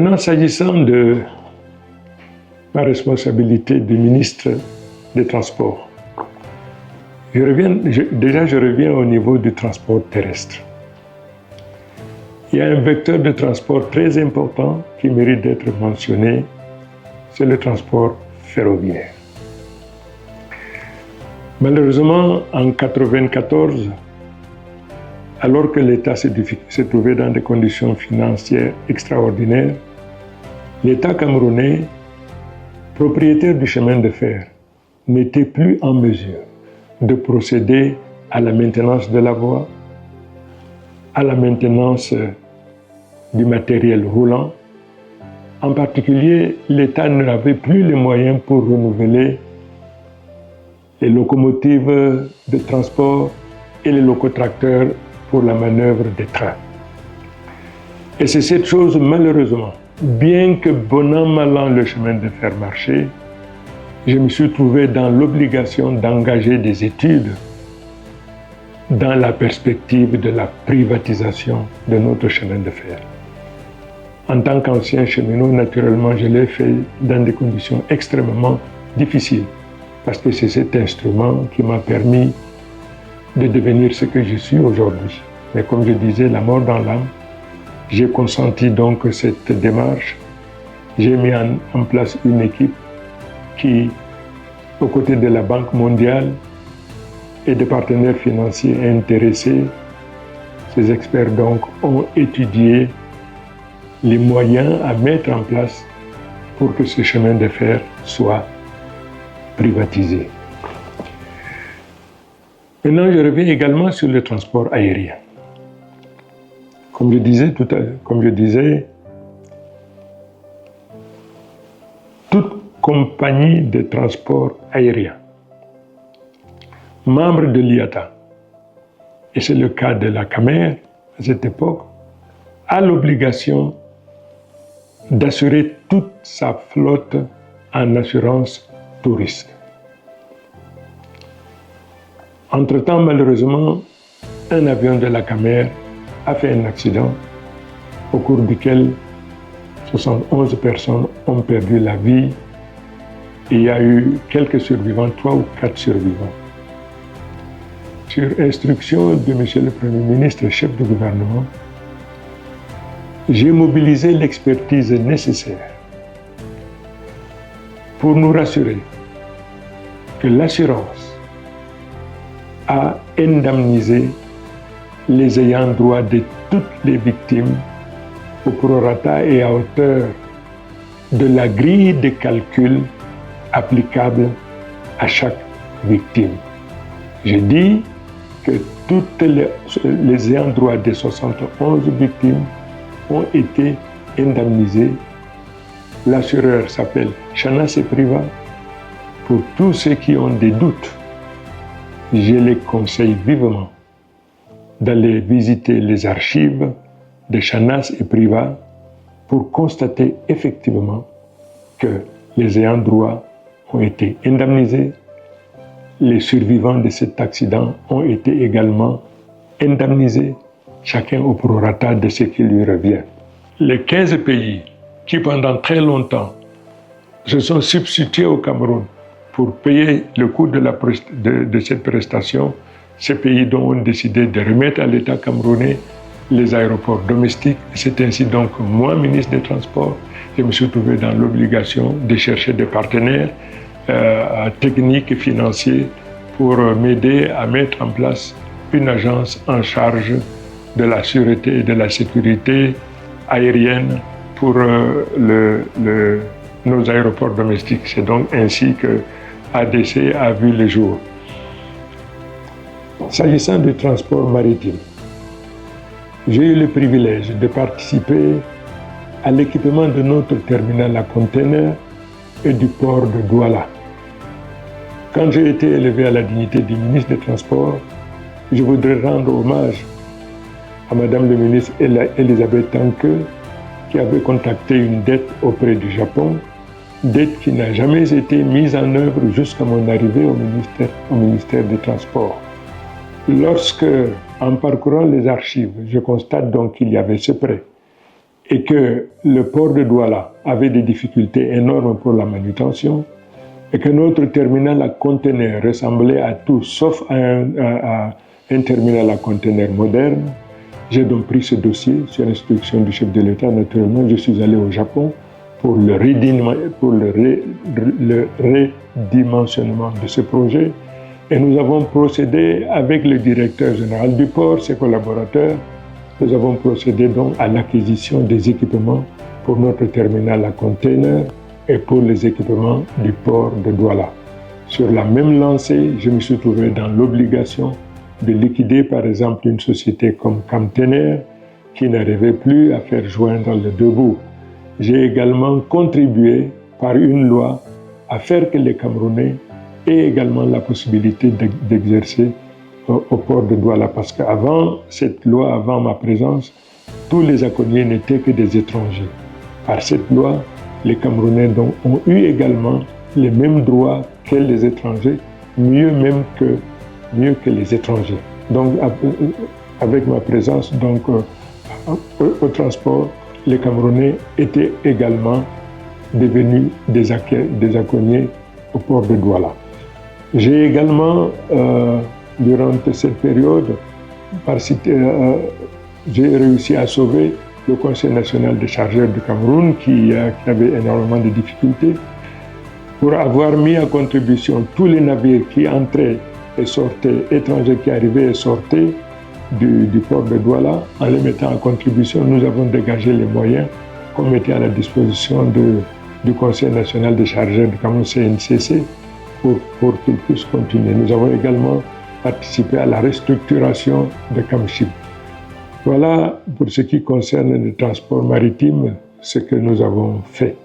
Maintenant, s'agissant de ma responsabilité de ministre des Transports, je reviens au niveau du transport terrestre. Il y a un vecteur de transport très important qui mérite d'être mentionné, c'est le transport ferroviaire. Malheureusement, en 1994, alors que l'État se trouvait dans des conditions financières extraordinaires, l'État camerounais, propriétaire du chemin de fer, n'était plus en mesure de procéder à la maintenance de la voie, à la maintenance du matériel roulant. En particulier, l'État n'avait plus les moyens pour renouveler les locomotives de transport et les locotracteurs pour la manœuvre des trains. Et c'est cette chose, malheureusement, bien que bon an, mal an, le chemin de fer marchait, je me suis trouvé dans l'obligation d'engager des études dans la perspective de la privatisation de notre chemin de fer. En tant qu'ancien cheminot, naturellement, je l'ai fait dans des conditions extrêmement difficiles, parce que c'est cet instrument qui m'a permis de devenir ce que je suis aujourd'hui. Mais comme je disais, la mort dans l'âme, j'ai consenti donc cette démarche. J'ai mis en place une équipe qui, aux côtés de la Banque mondiale et des partenaires financiers intéressés, ces experts donc ont étudié les moyens à mettre en place pour que ce chemin de fer soit privatisé. Maintenant, je reviens également sur le transport aérien. Comme je disais, toute compagnie de transport aérien, membre de l'IATA, et c'est le cas de la CAMER à cette époque, a l'obligation d'assurer toute sa flotte en assurance tout risque. Entre-temps, malheureusement, un avion de la CAMER a fait un accident au cours duquel 71 personnes ont perdu la vie et il y a eu quelques survivants, 3 ou 4 survivants. Sur instruction de M. le Premier ministre, chef du gouvernement, j'ai mobilisé l'expertise nécessaire pour nous rassurer que l'assurance a indemnisé les ayants droit de toutes les victimes au prorata et à hauteur de la grille de calcul applicable à chaque victime. Je dis que toutes les ayants droit des 71 victimes ont été indemnisés. L'assureur s'appelle Chanas et Priva. Pour tous ceux qui ont des doutes, je les conseille vivement d'aller visiter les archives de Chanas et Priva pour constater effectivement que les ayants droit ont été indemnisés. Les survivants de cet accident ont été également indemnisés, chacun au prorata de ce qui lui revient. Les 15 pays qui pendant très longtemps se sont substitués au Cameroun pour payer le coût de cette prestation, ces pays ont décidé de remettre à l'État camerounais les aéroports domestiques. C'est ainsi donc que moi, ministre des Transports, je me suis trouvé dans l'obligation de chercher des partenaires techniques et financiers pour m'aider à mettre en place une agence en charge de la sûreté et de la sécurité aérienne pour nos aéroports domestiques. C'est donc ainsi que ADC a vu le jour. S'agissant du transport maritime, j'ai eu le privilège de participer à l'équipement de notre terminal à conteneurs et du port de Douala. Quand j'ai été élevé à la dignité du ministre des Transports, je voudrais rendre hommage à Madame le ministre Elisabeth Tanque, qui avait contracté une dette auprès du Japon, dette qui n'a jamais été mise en œuvre jusqu'à mon arrivée au ministère des Transports. Lorsque, en parcourant les archives, je constate donc qu'il y avait ce prêt et que le port de Douala avait des difficultés énormes pour la manutention et que notre terminal à conteneurs ressemblait à tout sauf à un terminal à conteneurs moderne, j'ai donc pris ce dossier sur instruction du chef de l'État. Naturellement, je suis allé au Japon pour le redimensionnement de ce projet. Et nous avons procédé avec le directeur général du port, ses collaborateurs, nous avons procédé donc à l'acquisition des équipements pour notre terminal à containers et pour les équipements du port de Douala. Sur la même lancée, je me suis trouvé dans l'obligation de liquider par exemple une société comme Camtener qui n'arrivait plus à faire joindre les deux bouts. J'ai également contribué par une loi à faire que les Camerounais aient également la possibilité d'exercer au port de Douala, parce qu'avant cette loi, avant ma présence, tous les accognés n'étaient que des étrangers. Par cette loi, les Camerounais donc, ont eu également les mêmes droits que les étrangers, mieux que les étrangers. Donc avec ma présence donc, au transport, les Camerounais étaient également devenus des accognés au port de Douala. J'ai également, durant cette période, j'ai réussi à sauver le Conseil national des chargeurs du Cameroun qui avait énormément de difficultés pour avoir mis à contribution tous les navires qui entraient et sortaient, étrangers qui arrivaient et sortaient du port de Douala. En les mettant en contribution, nous avons dégagé les moyens qu'on mettait à la disposition du Conseil national des chargeurs du Cameroun, CNCC, pour qu'ils puissent continuer. Nous avons également participé à la restructuration de Camship. Voilà pour ce qui concerne le transport maritime, ce que nous avons fait.